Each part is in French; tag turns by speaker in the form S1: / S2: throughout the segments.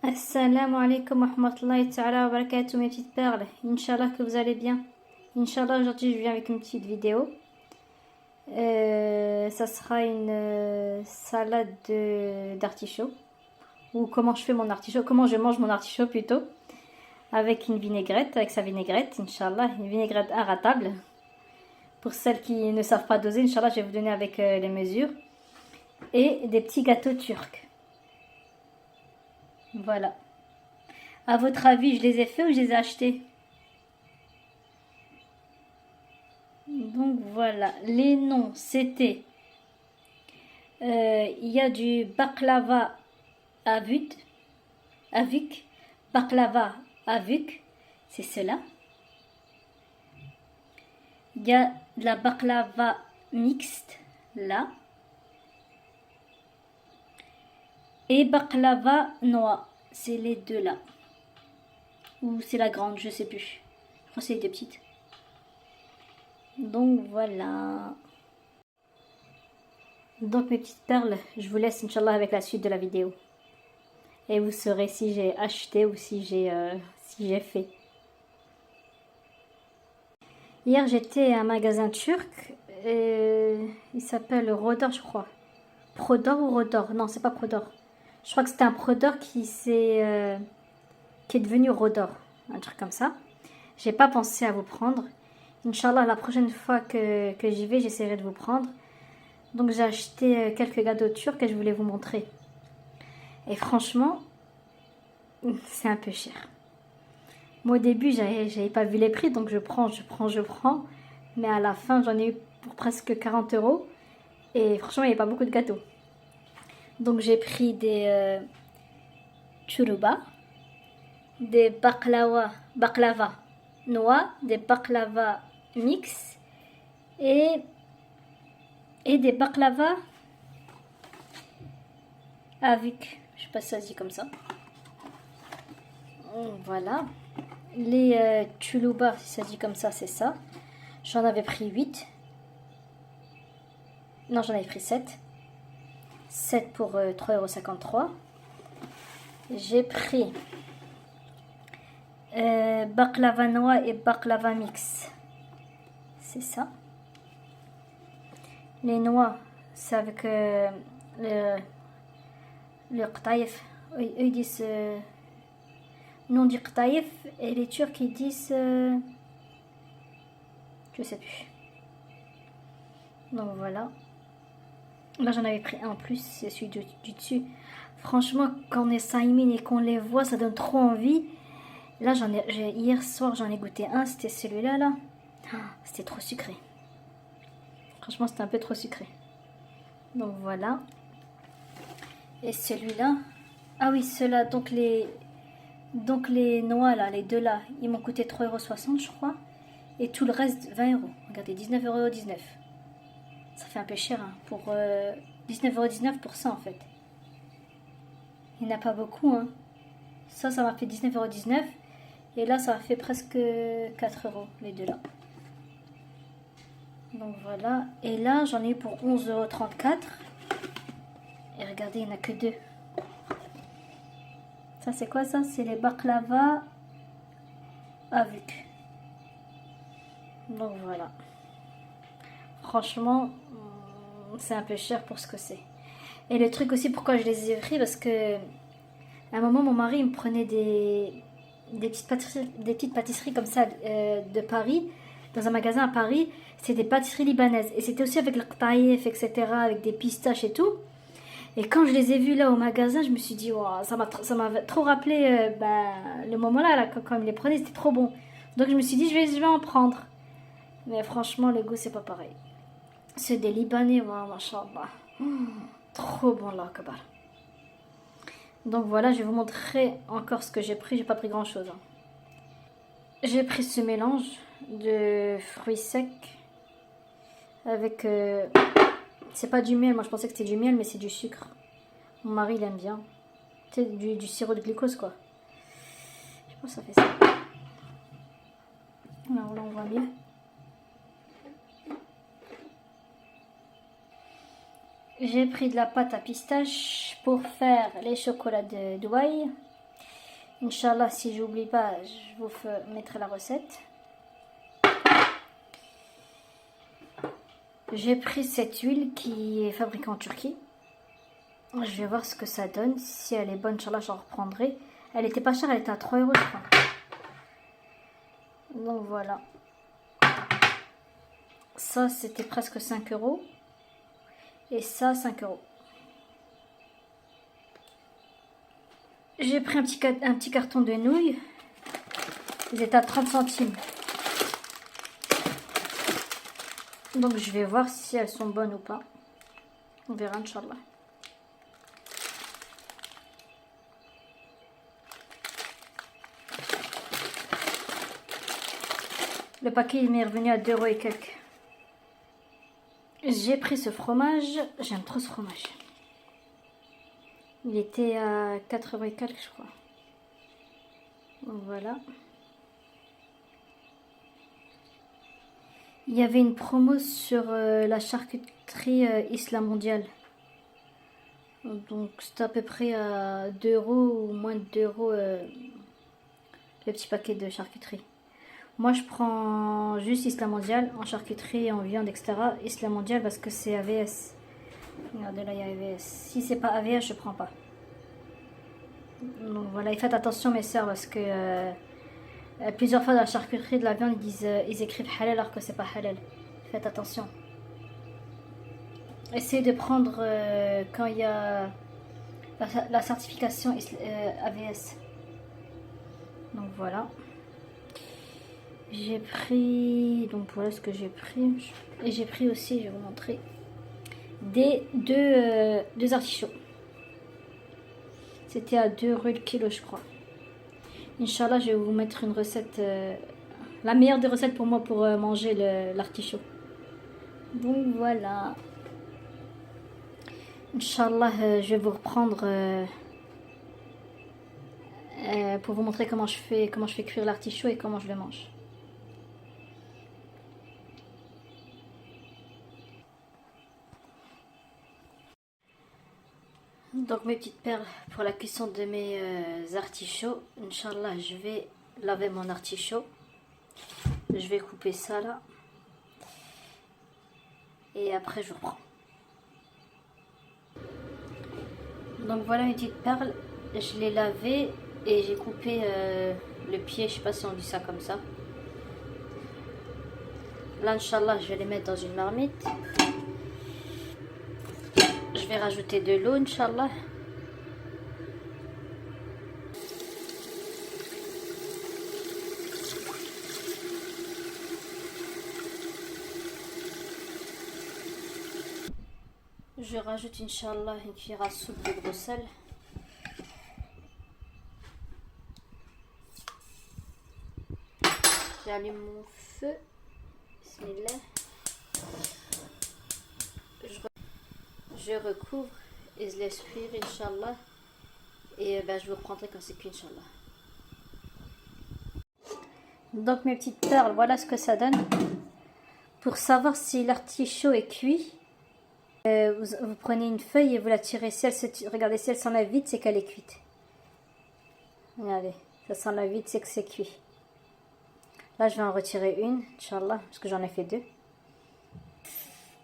S1: Assalamu alaikum wa rahmatullahi ta'ala wa barakatuh mes petites perles. Inch'Allah que vous allez bien. Inch'Allah aujourd'hui je viens avec une petite vidéo. Ça sera une salade d'artichaut. Ou comment je fais mon artichaut, comment je mange mon artichaut plutôt. Avec une vinaigrette, avec sa vinaigrette, Inch'Allah. Une vinaigrette inratable. Pour celles qui ne savent pas doser, Inch'Allah je vais vous donner avec les mesures. Et des petits gâteaux turcs. Voilà. À votre avis, je les ai faits ou je les ai achetés? Donc voilà, les noms c'était il y a du baklava avut, baklava avuk, c'est cela. Il y a de la baklava mixte là. Et baklava noix, c'est les deux là. Ou c'est la grande, je sais plus. Je crois que c'est les deux petites. Donc voilà. Donc mes petites perles, je vous laisse Inch'Allah avec la suite de la vidéo. Et vous saurez si j'ai acheté ou si j'ai fait. Hier j'étais à un magasin turc. Il s'appelle Rodor je crois. Prodor ou Rodor? Non, c'est pas Prodor. Je crois que c'était un Prodor qui est devenu Rodor. Un truc comme ça. J'ai pas pensé à vous prendre. Inch'Allah, la prochaine fois que j'y vais, j'essaierai de vous prendre. Donc j'ai acheté quelques gâteaux turcs et je voulais vous montrer. Et franchement, c'est un peu cher. Moi au début, j'avais pas vu les prix, donc je prends. Mais à la fin, j'en ai eu pour presque 40 €. Et franchement, il n'y avait pas beaucoup de gâteaux. Donc j'ai pris des chourouba, des baklava noix, des baklava mix et des baklava avec, je sais pas si ça se dit comme ça. Voilà. Les chourouba, si ça se dit comme ça, c'est ça. J'en avais pris 8. Non, j'en avais pris 7. 7 pour 3,53 €. J'ai pris baklava noix et baklava mix. C'est ça. Les noix, c'est avec le qtaïf. Eux, ils disent nom du qtaïf. Et les Turcs, ils disent je sais plus. Donc voilà. Là, j'en avais pris un en plus, c'est celui du dessus. Franchement, quand on est saïmine et qu'on les voit, ça donne trop envie. Là, hier soir, j'en ai goûté un, c'était celui-là, là. C'était trop sucré. Franchement, c'était un peu trop sucré. Donc voilà. Et celui-là. Ah oui, ceux-là, donc les noix, là, les deux là, ils m'ont coûté 3,60 €, je crois. Et tout le reste, 20 €. Regardez, 19,19 €. Ça fait un peu cher, hein, pour 19,19 € pour ça, en fait. Il n'y en a pas beaucoup, hein. Ça m'a fait 19,19 €. Et là, ça m'a fait presque 4 €, les deux là. Donc voilà. Et là, j'en ai eu pour 11,34 €. Et regardez, il n'y en a que deux. Ça, c'est quoi ça? C'est les baklava avuk. Donc voilà. Franchement, c'est un peu cher pour ce que c'est. Et le truc aussi, pourquoi je les ai pris, parce que à un moment, mon mari me prenait des petites pâtisseries comme ça de Paris, dans un magasin à Paris. C'était des pâtisseries libanaises. Et c'était aussi avec le qtaïf, etc., avec des pistaches et tout. Et quand je les ai vus là au magasin, je me suis dit, wow, ça m'a trop rappelé le moment là, quand il me les prenait, c'était trop bon. Donc je me suis dit, je vais en prendre. Mais franchement, le goût, c'est pas pareil. C'est des Libanais, wow, machallah. Trop bon là, kabar. Donc voilà, je vais vous montrer encore ce que j'ai pris. J'ai pas pris grand chose. Hein. J'ai pris ce mélange de fruits secs avec. C'est pas du miel, moi je pensais que c'était du miel, mais c'est du sucre. Mon mari il aime bien. C'est du sirop de glucose quoi. Je sais pas si ça fait ça. Alors là on voit mieux. J'ai pris de la pâte à pistache pour faire les chocolats de Douai. Inch'Allah, si j'oublie pas, je vous mettrai la recette. J'ai pris cette huile qui est fabriquée en Turquie. Je vais voir ce que ça donne. Si elle est bonne, Inch'Allah, j'en reprendrai. Elle était pas chère, elle était à 3 euros, je crois. Donc voilà. Ça, c'était presque 5 euros. Et ça, 5 euros. J'ai pris un petit carton de nouilles. Ils étaient à 30 centimes. Donc je vais voir si elles sont bonnes ou pas. On verra, Inch'Allah. Le paquet il m'est revenu à 2 euros et quelques. J'ai pris ce fromage. J'aime trop ce fromage. Il était à 4 euros et quelques, je crois. Donc voilà. Il y avait une promo sur la charcuterie Isla Mondiale. Donc c'était à peu près à 2 euros ou moins de 2 euros le petit paquet de charcuterie. Moi je prends juste Isla Mondiale en charcuterie, en viande, etc. Isla Mondiale parce que c'est AVS. Regardez là, il y a AVS. Si c'est pas AVS, je prends pas. Donc voilà, et faites attention mes soeurs parce que plusieurs fois dans la charcuterie de la viande ils écrivent halal alors que c'est pas halal. Faites attention. Essayez de prendre quand il y a la certification AVS. Donc voilà. J'ai pris, donc voilà ce que j'ai pris. Et j'ai pris aussi, je vais vous montrer, deux artichauts. C'était à 2 euros le kilo, je crois. Inch'Allah, je vais vous mettre une recette, la meilleure des recettes pour moi pour manger l'artichaut. Donc voilà. Inch'Allah, je vais vous reprendre pour vous montrer comment je fais cuire l'artichaut et comment je le mange. Donc mes petites perles, pour la cuisson de mes artichauts, Inch'Allah, je vais laver mon artichaut. Je vais couper ça là. Et après je reprends. Donc voilà mes petites perles, je l'ai lavé et j'ai coupé le pied, je sais pas si on dit ça comme ça. Là Inch'Allah, je vais les mettre dans une marmite. Je vais rajouter de l'eau Inch'Allah. Je rajoute Inch'Allah une cuillère à soupe de gros sel. J'allume mon feu. Bismillah. Je recouvre et je laisse cuire Inch'Allah. Et je vous reprendrai quand c'est cuit Inch'Allah. Donc mes petites perles, voilà ce que ça donne. Pour savoir si l'artichaut est cuit, vous prenez une feuille et vous la tirez. Si regardez, si elle s'enlève vite, c'est qu'elle est cuite. Regardez, ça s'enlève vite, c'est que c'est cuit. Là, je vais en retirer une, Inch'Allah, parce que j'en ai fait 2.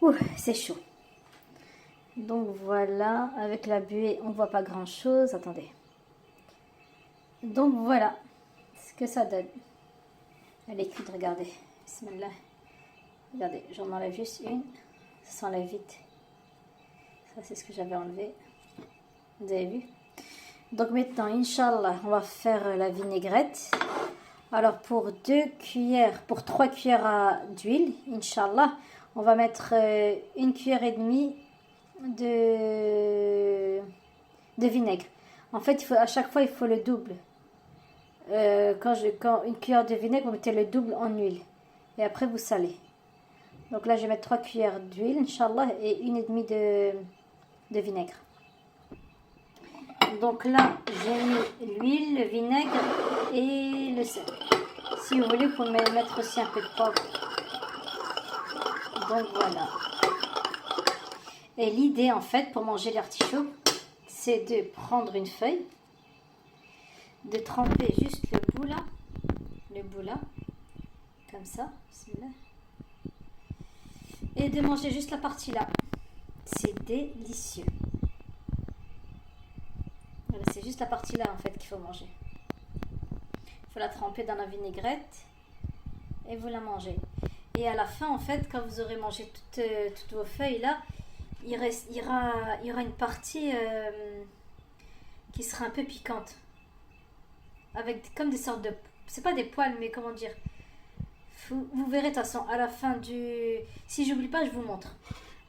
S1: Ouh, c'est chaud. Donc voilà, avec la buée, on voit pas grand chose. Attendez. Donc voilà ce que ça donne. Elle est cuite, regardez. Bismillah. Regardez, j'en enlève juste une. Ça s'enlève vite. Ça, c'est ce que j'avais enlevé. Vous avez vu? Donc maintenant, Inch'Allah, on va faire la vinaigrette. Alors pour 3 cuillères d'huile, Inch'Allah, on va mettre 1 cuillère et demie de vinaigre. En fait, à chaque fois, il faut le double. Quand une cuillère de vinaigre, vous mettez le double en huile. Et après, vous salez. Donc là, je vais mettre 3 cuillères d'huile, Inch'Allah, et 1 et demie de vinaigre. Donc là, j'ai mis l'huile, le vinaigre et le sel. Si vous voulez, vous pouvez mettre aussi un peu de poivre. Donc voilà. Et l'idée, en fait, pour manger l'artichaut, c'est de prendre une feuille, de tremper juste le bout là, comme ça, et de manger juste la partie là. C'est délicieux. Voilà, c'est juste la partie là en fait qu'il faut manger. Il faut la tremper dans la vinaigrette et vous la mangez. Et à la fin en fait, quand vous aurez mangé toutes vos feuilles là, il y aura une partie qui sera un peu piquante. Avec comme des sortes de... C'est pas des poils, mais comment dire. Vous verrez de toute façon, à la fin du... Si j'oublie pas, je vous montre.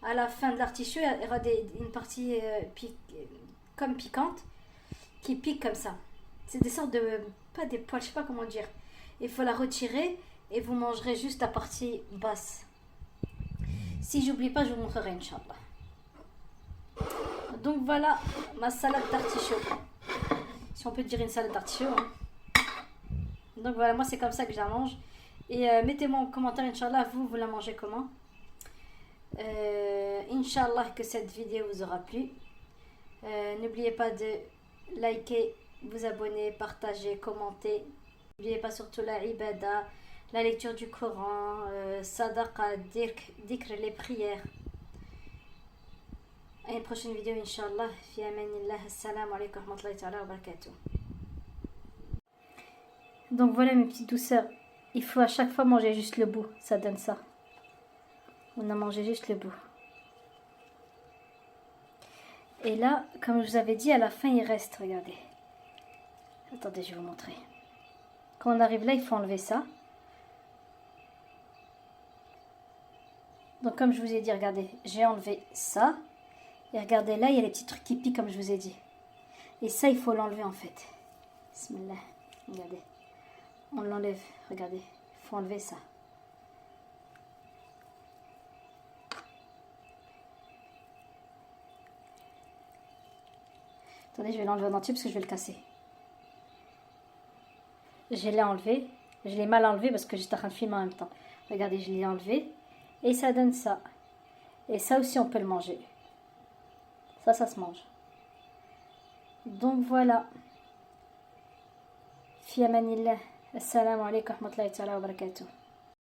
S1: À la fin de l'artichaut, il y aura une partie comme piquante, qui pique comme ça. C'est des sortes de... Pas des poils, je sais pas comment dire. Il faut la retirer et vous mangerez juste la partie basse. Si j'oublie pas, je vous montrerai, Inch'Allah. Donc voilà ma salade d'artichaut. Si on peut dire une salade d'artichaut. Hein. Donc voilà, moi c'est comme ça que je la mange. Et mettez-moi en commentaire, Inch'Allah, vous la mangez comment. Inch'Allah que cette vidéo vous aura plu. N'oubliez pas de liker, vous abonner, partager, commenter. N'oubliez pas surtout la ibada, la lecture du Coran, sadaqa, dhikr, les prières. À une prochaine vidéo, Inch'Allah. Fi amanillah. Assalamu alaikum wa rahmatullahi ta'ala wa barakatuh. Donc voilà mes petites douceurs. Il faut à chaque fois manger juste le bout. Ça donne ça. On a mangé juste le bout. Et là, comme je vous avais dit, à la fin, il reste. Regardez. Attendez, je vais vous montrer. Quand on arrive là, il faut enlever ça. Donc comme je vous ai dit, regardez, j'ai enlevé ça. Et regardez là, il y a les petits trucs qui piquent comme je vous ai dit. Et ça, il faut l'enlever en fait. Bismillah. Regardez. On l'enlève. Regardez. Il faut enlever ça. Attendez, je vais l'enlever en entier parce que je vais le casser. Je l'ai enlevé. Je l'ai mal enlevé parce que j'étais en train de filmer en même temps. Regardez, je l'ai enlevé. Et ça donne ça. Et ça aussi, on peut le manger. Ça se mange. Donc voilà. Fi amanillah. Assalamu alaikum wa rahmatullahi wa barakatuh.